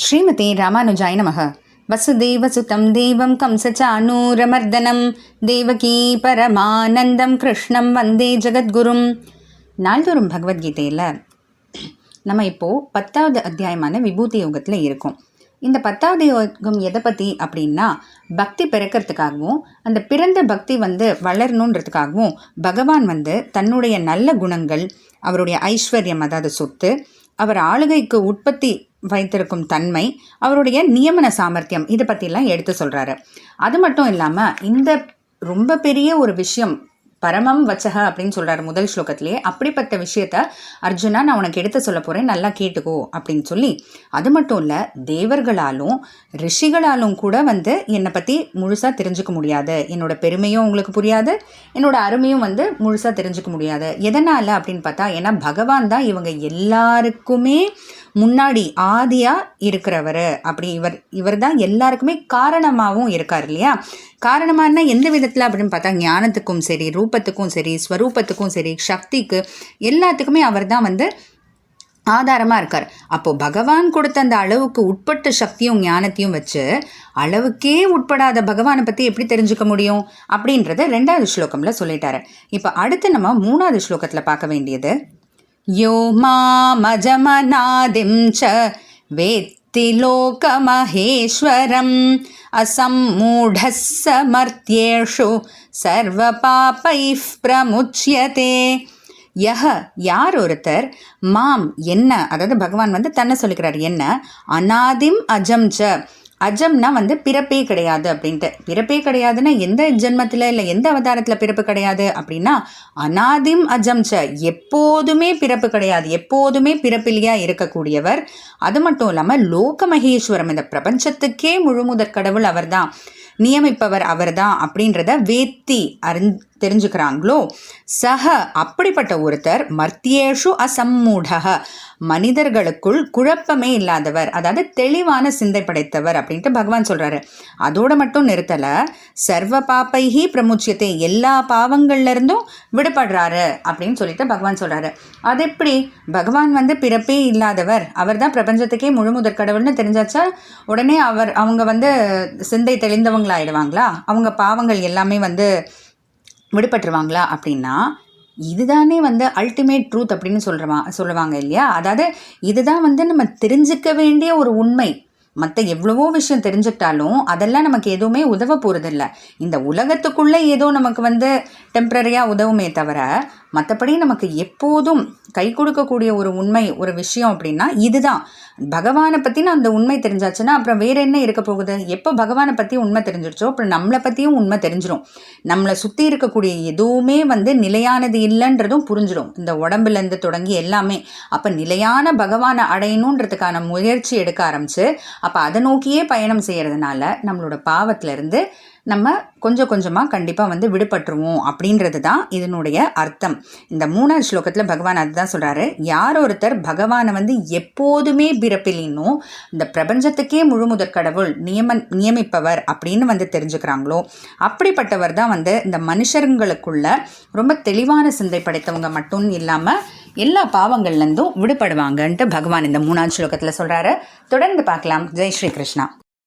ஸ்ரீமதே ராமானுஜாய நமः. வசுதேவசுதம் தேவம் கம்சச்சானூரமர்தனம் தேவகீ பரமானந்தம் கிருஷ்ணம் வந்தே ஜெகத்குரும். நாள்தோறும் பகவத்கீதையில் நம்ம இப்போது 10வது அத்தியாயமான விபூதி யோகத்தில் இருக்கோம். இந்த 10வது யோகம் எதை பற்றி அப்படின்னா, பக்தி பிறக்கிறதுக்காகவும் அந்த பிறந்த பக்தி வளரணுன்றதுக்காகவும் பகவான் தன்னுடைய நல்ல குணங்கள், அவருடைய ஐஸ்வர்யம் அதாவது சொத்து, அவர் ஆளுகைக்கு உற்பத்தி வைத்திருக்கும் தன்மை, அவருடைய நியமன சாமர்த்தியம், இதை பற்றிலாம் எடுத்து சொல்கிறாரு. அது மட்டும் இல்லாமல் இந்த ரொம்ப பெரிய ஒரு விஷயம் பரமம் வச்சக அப்படின்னு சொல்கிறாரு முதல் ஸ்லோகத்திலேயே. அப்படிப்பட்ட விஷயத்த அர்ஜுனா நான் உனக்கு எடுத்து சொல்ல போகிறேன், நல்லா கேட்டுக்கோ அப்படின்னு சொல்லி, அது மட்டும் இல்லை தேவர்களாலும் ரிஷிகளாலும் கூட என்னை பற்றி முழுசாக தெரிஞ்சுக்க முடியாது, என்னோட பெருமையும் உங்களுக்கு புரியாது, என்னோட அருமையும் முழுசாக தெரிஞ்சுக்க முடியாது. எதனால் அப்படின்னு பார்த்தா, ஏன்னா பகவான் தான் இவங்க எல்லாருக்குமே முன்னாடி ஆதியாக இருக்கிறவர். அப்படி இவர் தான் எல்லாருக்குமே காரணமாகவும் இருக்கார் இல்லையா. காரணமான எந்த விதத்தில் அப்படின்னு பார்த்தா, ஞானத்துக்கும் சரி, ரூபத்துக்கும் சரி, ஸ்வரூபத்துக்கும் சரி, சக்திக்கு எல்லாத்துக்குமே அவர் தான் ஆதாரமாக இருக்கார். அப்போது பகவான் கொடுத்த அந்த அளவுக்கு உட்பட்ட சக்தியும் ஞானத்தையும் வச்சு அளவுக்கே உட்படாத பகவானை பற்றி எப்படி தெரிஞ்சுக்க முடியும் அப்படின்றத 2வது ஸ்லோகமில் சொல்லிட்டாரு. இப்போ அடுத்து நம்ம 3வது ஸ்லோகத்தில் பார்க்க வேண்டியது, யோ மாமஜமநாதிம் ச வேத்தி லோகமஹேஸ்வரம் அசம்மூடஸ் சமர்த்யேஷு சர்வ பாபைஃ பிரமுச்யதே. யார் ஒருத்தர் மாம் என்ன, அதாவது பகவான் தன்னை சொல்லிக்கிறார், என்ன அநாதிம் அஜம் ச, அஜம்னா பிறப்பே கிடையாது அப்படின்ட்டு. பிறப்பே கிடையாதுன்னா எந்த ஜென்மத்தில் இல்லை எந்த அவதாரத்தில் பிறப்பு கிடையாது அப்படின்னா, அநாதிம் அஜம் ச, எப்போதுமே பிறப்பு கிடையாது, எப்போதுமே பிறப்பிலியா இருக்கக்கூடியவர். அது மட்டும் இல்லாமல் லோக மகேஸ்வரம், இந்த பிரபஞ்சத்துக்கே முழுமுதற் கடவுள் அவர் தான், நியமிப்பவர் அவர் தான் அப்படின்றத வேத்தி தெரிஞ்சுக்கிறாங்களோ, சக அப்படிப்பட்ட ஒருத்தர் மர்த்தியேஷு அசம்மூடக, மனிதர்களுக்குள் குழப்பமே இல்லாதவர், அதாவது தெளிவான சிந்தை படைத்தவர் அப்படின்ட்டு பகவான் சொல்கிறாரு. அதோடு மட்டும் நிறுத்தலை, சர்வ பாப்பைஹி பிரமுச்சியத்தை, எல்லா பாவங்கள்லேருந்தும் விடுபடுறாரு அப்படின்னு சொல்லிட்டு பகவான் சொல்கிறாரு. அது எப்படி பகவான் பிறப்பே இல்லாதவர், அவர் தான் பிரபஞ்சத்துக்கே முழு முதற் கடவுள்னு தெரிஞ்சாச்சா உடனே அவங்க சிந்தை தெளிந்தவங்களாயிடுவாங்களா, அவங்க பாவங்கள் எல்லாமே விடுபட்டுருவாங்களா அப்படின்னா, இதுதானே அல்டிமேட் ட்ரூத் அப்படின்னு சொல்லுவாங்க இல்லையா. அதாவது இதுதான் நம்ம தெரிஞ்சுக்க வேண்டிய ஒரு உண்மை. மற்ற எவ்வளவோ விஷயம் தெரிஞ்சுக்கிட்டாலும் அதெல்லாம் நமக்கு எதுவுமே உதவ போகிறதில்ல. இந்த உலகத்துக்குள்ளே ஏதோ நமக்கு டெம்ப்ரரியாக உதவுமே தவிர, மற்றபடி நமக்கு எப்போதும் கை கொடுக்கக்கூடிய ஒரு உண்மை ஒரு விஷயம் அப்படின்னா இதுதான். பகவானை பற்றின அந்த உண்மை தெரிஞ்சாச்சுன்னா அப்புறம் வேறு என்ன இருக்க போகுது. எப்போ பகவானை பற்றி உண்மை தெரிஞ்சிருச்சோ அப்புறம் நம்மளை பற்றியும் உண்மை தெரிஞ்சிடும். நம்மளை சுற்றி இருக்கக்கூடிய எதுவுமே நிலையானது இல்லைன்றதும் புரிஞ்சிடும், இந்த உடம்புலேருந்து தொடங்கி எல்லாமே. அப்போ நிலையான பகவானை அடையணுன்றதுக்கான முயற்சி எடுக்க ஆரம்பிச்சு அப்போ அதை நோக்கியே பயணம் செய்கிறதுனால நம்மளோட பாவத்திலேருந்து நம்ம கொஞ்சம் கொஞ்சமாக கண்டிப்பாக விடுபட்டுருவோம் அப்படின்றது தான் இதனுடைய அர்த்தம். இந்த 3வது ஸ்லோகத்தில் பகவான் அதுதான் சொல்கிறாரு. யார் ஒருத்தர் பகவானை எப்போதுமே பிறப்பிலினும் இந்த பிரபஞ்சத்துக்கே முழுமுதற் கடவுள் நியமிப்பவர் அப்படின்னு தெரிஞ்சுக்கிறாங்களோ, அப்படிப்பட்டவர் தான் இந்த மனுஷர்களுக்குள்ள ரொம்ப தெளிவான சிந்தை படைத்தவங்க மட்டும் இல்லாமல் எல்லா பாவங்கள்லேருந்தும் விடுபடுவாங்கன்ட்டு பகவான் இந்த 3வது ஸ்லோகத்தில் சொல்கிறாரு. தொடர்ந்து பார்க்கலாம். ஜெய் ஸ்ரீ கிருஷ்ணா.